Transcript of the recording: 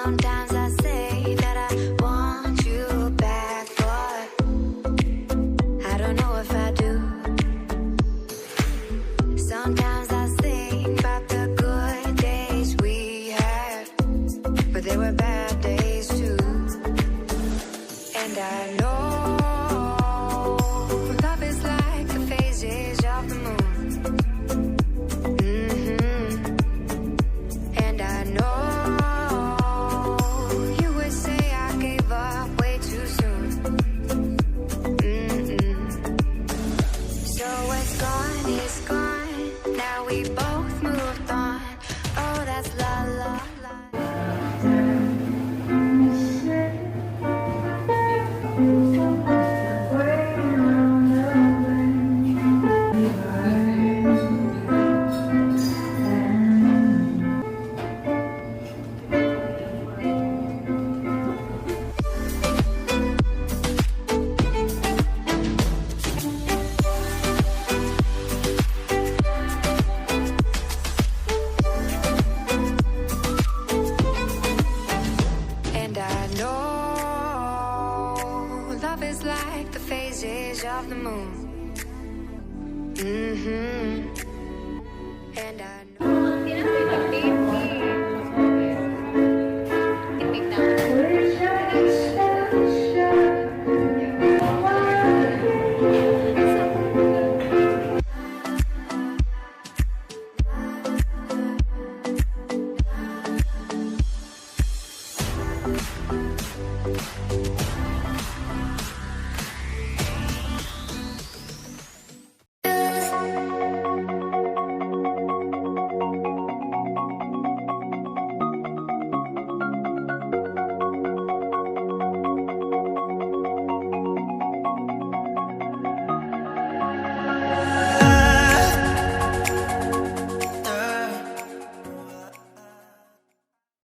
Sometimes I say that I want you back, but I don't know if I do. Sometimes I think about the good days we had, but there were bad days too. And I know love is like the phases of the moon. And I know you would say I gave up way too soon. So it's gone, it's gone. Now we both moved on. Oh, that's la la la. And I know love is like the phases of the moon. And I know